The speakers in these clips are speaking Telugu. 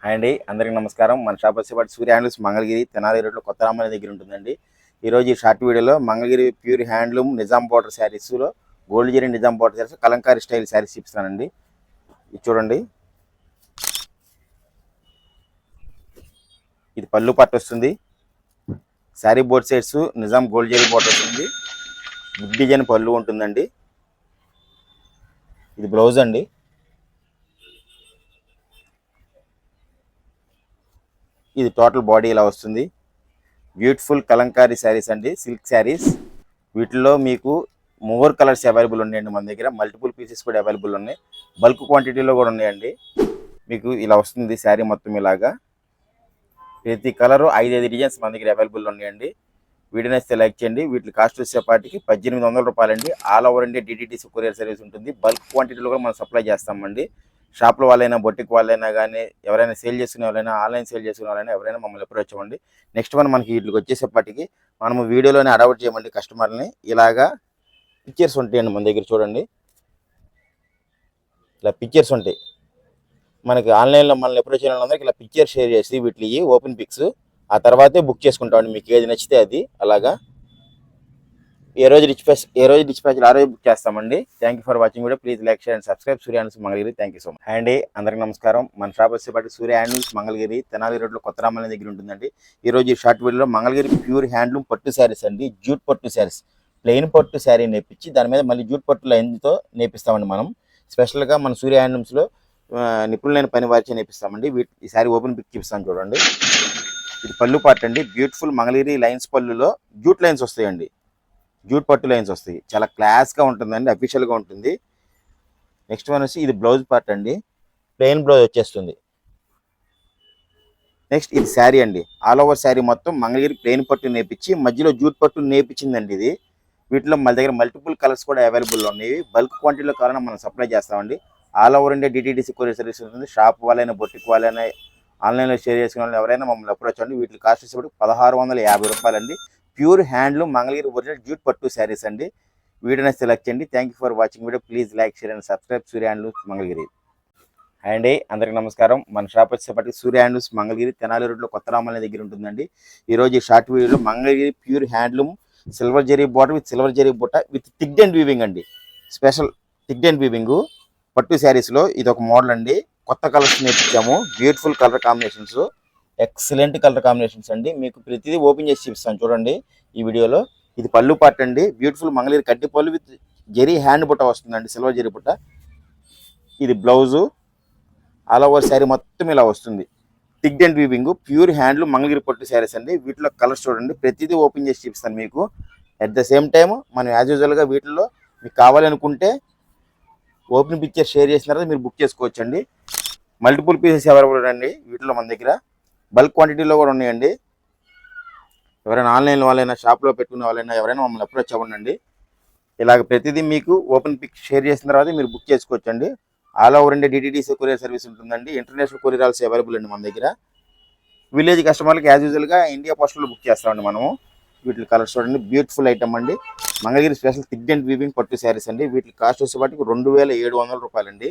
హాయ్ అండి, అందరికీ నమస్కారం. మన షాప్ వచ్చేపాటి సూర్య హ్యాండ్లూమ్స్ మంగళగిరి తెనాలి రోడ్లో కొత్త రామాలయం దగ్గర ఉంటుందండి. ఈరోజు ఈ షార్ట్ వీడియోలో Mangalagiri pure handloom Nizam border శారీస్లో gold zari Nizam border saris Kalamkari style saris చూపిస్తానండి. ఇది చూడండి, ఇది పళ్ళు పట్టు వస్తుంది. Sari border sides Nizam gold zari border వస్తుంది. బిగ్ డిజైన్ పళ్ళు ఉంటుందండి. ఇది బ్లౌజ్ అండి. ఇది టోటల్ బాడీ ఇలా వస్తుంది. బ్యూటిఫుల్ కలంకారీ శారీస్ అండి, సిల్క్ శారీస్. వీటిలో మీకు మోర్ కలర్స్ అవైలబుల్ ఉన్నాయండి. మన దగ్గర మల్టిపుల్ పీసెస్ కూడా అవైలబుల్ ఉన్నాయి. బల్క్ క్వాంటిటీలో కూడా ఉన్నాయండి. మీకు ఇలా వస్తుంది శారీ మొత్తం ఇలాగా. ప్రతి కలరు 5 డిజైన్స్ మన దగ్గర అవైలబుల్ ఉన్నాయండి. వీడియో నచ్చితే లైక్ చేయండి. వీటి కాస్ట్ వచ్చేపాటికి 1800 రూపాయలండి. All over India DTDC courier service ఉంటుంది. బల్క్ క్వాంటిటీలో కూడా మనం సప్లై చేస్తామండి. షాప్లో వాళ్ళైనా బొట్టికి వాళ్ళైనా కానీ ఎవరైనా సేల్ చేసుకునే వాళ్ళైనా ఆన్లైన్ సేల్ చేసుకునే వాళ్ళైనా ఎవరైనా మమ్మల్ని అప్రోచ్ అవ్వండి. నెక్స్ట్ మనకి వీటికి వచ్చేసేపటికి మనము వీడియోలోనే అడౌట్ చేయమండి కస్టమర్ని. ఇలాగా పిక్చర్స్ ఉంటాయండి మన దగ్గర. చూడండి, ఇలా పిక్చర్స్ ఉంటాయి. మనకి ఆన్లైన్లో మనల్ని అప్రోచ్ అయిన వాళ్ళందరికీ ఇలా పిక్చర్ షేర్ చేసి వీటికి ఓపెన్ పిక్స్ ఆ తర్వాతే బుక్ చేసుకుంటామండి. మీకు ఏది నచ్చితే అది అలాగా ఏ రోజు డిస్పాచ్ ఆ రోజు బుక్ చేస్తామండి. Thank you for watching video. Please like share and subscribe Surya handlooms Mangalagiri. Thank you so much. అండి, అందరికీ నమస్కారం. మన షాప్ వచ్చేపాటి సూర్య హ్యాండ్లూమ్స్ మంగళగిరి తెనాలి రోడ్లో కొత్త రామాలయం దగ్గర ఉంటుందండి. ఈరోజు ఈ షార్ట్ వీడియోలో మంగళగిరి ప్యూర్ హ్యాండ్లూమ్ పట్టు శారీస్ అండి. జూట్ పట్టు శారీస్, ప్లెయిన్ పట్టు శారీ నేర్పించి దాని మీద మళ్ళీ జూట్ పట్టు లైన్తో నేర్పిస్తామండి. మనం స్పెషల్గా మన సూర్య హ్యాండ్లూమ్స్లో నిపుణులైన పని వారిచే నేర్పిస్తామండి. ఈ శారీ ఓపెన్ పిక్ చూపిస్తాను చూడండి. ఇది పళ్ళు పార్ట్ అండి. బ్యూటిఫుల్ మంగళగిరి లైన్స్ పళ్ళులో జూట్ లైన్స్ వస్తాయండి. జూట్ పట్టు లైన్స్ వస్తాయి. చాలా క్లాస్గా ఉంటుందండి, అఫీషియల్గా ఉంటుంది. నెక్స్ట్ వచ్చి ఇది బ్లౌజ్ పార్ట్ అండి. ప్లెయిన్ బ్లౌజ్ వచ్చేస్తుంది. నెక్స్ట్ ఇది శారీ అండి. ఆల్ ఓవర్ శారీ మొత్తం మంగళగిరి ప్లెయిన్ పట్టు నేర్పించి మధ్యలో జూట్ పట్టు నేర్పించిందండి ఇది. వీటిలో మన దగ్గర మల్టిపుల్ కలర్స్ కూడా అవైలబుల్ ఉన్నాయి. బల్క్ క్వాంటిటీలో కారణం మనం సప్లై చేస్తామండి. All over India DTDC courier service ఉంటుంది. షాప్ వాళ్ళైనా బొట్టికి వాళ్ళైనా ఆన్లైన్లో షేర్ చేసుకునే వాళ్ళు ఎవరైనా మమ్మల్ని అప్రోచ్ అవ్వండి. వీటి కాస్ట్ వచ్చేప్పుడు 1650 రూపాయలండి. Pure handloom Mangalagiri original jute పట్టు శారీస్ అండి. వీడియోని సెలెక్ట్ చేయండి. Thank you for watching video. Please like share and subscribe Surya handlooms Mangalagiri. Hi అండి, అందరికీ నమస్కారం. మన షాప్ వచ్చేప్పటికి సూర్య హ్యాండ్లూమ్స్ మంగళగిరి తెనాలి రోడ్లో కొత్త రామాలయం దగ్గర ఉంటుందండి. ఈరోజు ఈ షార్ట్ వీడియోలో Mangalagiri pure handloom silver zari border with silver zari బుట్ట విత్ థిక్ అండ్ వీవింగ్ అండి. స్పెషల్ థిక్ అండ్ వీవింగ్ పట్టు శారీస్లో ఇది ఒక మోడల్ అండి. కొత్త కలర్స్ నేర్పించాము. Beautiful colour combinations, excellent colour combinations అండి. మీకు ప్రతిదీ ఓపెన్ చేసి చూపిస్తాను చూడండి ఈ వీడియోలో. ఇది పళ్ళు పార్ట్ అండి. బ్యూటిఫుల్ మంగళగిరి కడ్డీ పళ్ళు విత్ జరీ హ్యాండ్ బుట్ట వస్తుందండి, సిల్వర్ జరీ బుట్ట. ఇది బ్లౌజు. ఆల్ ఓవర్ శారీ మొత్తం ఇలా వస్తుంది. Thick and weaving pure handloom Mangalagiri పట్టు శారీస్ అండి. వీటిలో కలర్స్ చూడండి, ప్రతిదీ ఓపెన్ చేసి చూపిస్తాను మీకు. అట్ ద సేమ్ టైం మనం యాజ్ యూజువల్గా వీటిల్లో మీకు కావాలనుకుంటే ఓపెన్ పిక్చర్ షేర్ చేసిన తర్వాత మీరు బుక్ చేసుకోవచ్చు అండి. మల్టిపుల్ పీసెస్ అవైలబుల్ అండి వీటిలో మన దగ్గర. బల్క్ క్వాంటిటీలో కూడా ఉన్నాయండి. ఎవరైనా ఆన్లైన్ వాళ్ళైనా షాప్లో పెట్టుకునే వాళ్ళైనా ఎవరైనా మమ్మల్ని అప్రోచ్ అవ్వండి. ఇలాగ ప్రతిదీ మీకు ఓపెన్ పిక్ షేర్ చేసిన తర్వాత మీరు బుక్ చేసుకోవచ్చు అండి. All over India DTDC courier service ఉంటుందండి. ఇంటర్నేషనల్ కొరియర్ ఆల్సో అవైలబుల్ అండి మన దగ్గర. విలేజ్ కస్టమర్లకి యాజ్ యూజువల్గా ఇండియా పోస్ట్లో బుక్ చేస్తామండి మనము. వీటి కలర్స్ చూడండి, బ్యూటిఫుల్ ఐటమ్ అండి. Mangalagiri special thick and weaving పట్టు శారీస్ అండి. వీటి కాస్ట్ వచ్చేపాటికి 2700 రూపాయలండి.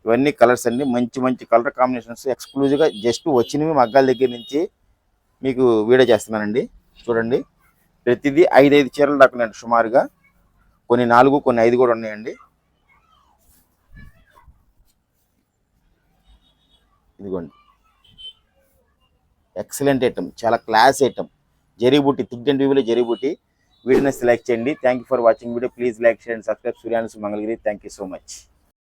ఇవన్నీ కలర్స్ అండి, మంచి మంచి కలర్ కాంబినేషన్స్. ఎక్స్క్లూజివ్గా జస్ట్ వచ్చినవి మగ్గాల దగ్గర నుంచి మీకు వీడియో చేస్తున్నానండి. చూడండి, ప్రతిదీ 5 చీరలు దాకున్నాయండి సుమారుగా. కొన్ని 4, కొన్ని 5 కూడా ఉన్నాయండి. ఇదిగోండి, ఎక్సలెంట్ ఐటమ్, చాలా క్లాస్ ఐటమ్. జరీబూటి థిక్ అండ్ వీవిలో జరీబూటి. వీడియోని సెలెక్ట్ చేయండి. Thank you for watching video. Please like share and subscribe Surya handlooms Mangalagiri. Thank you so much.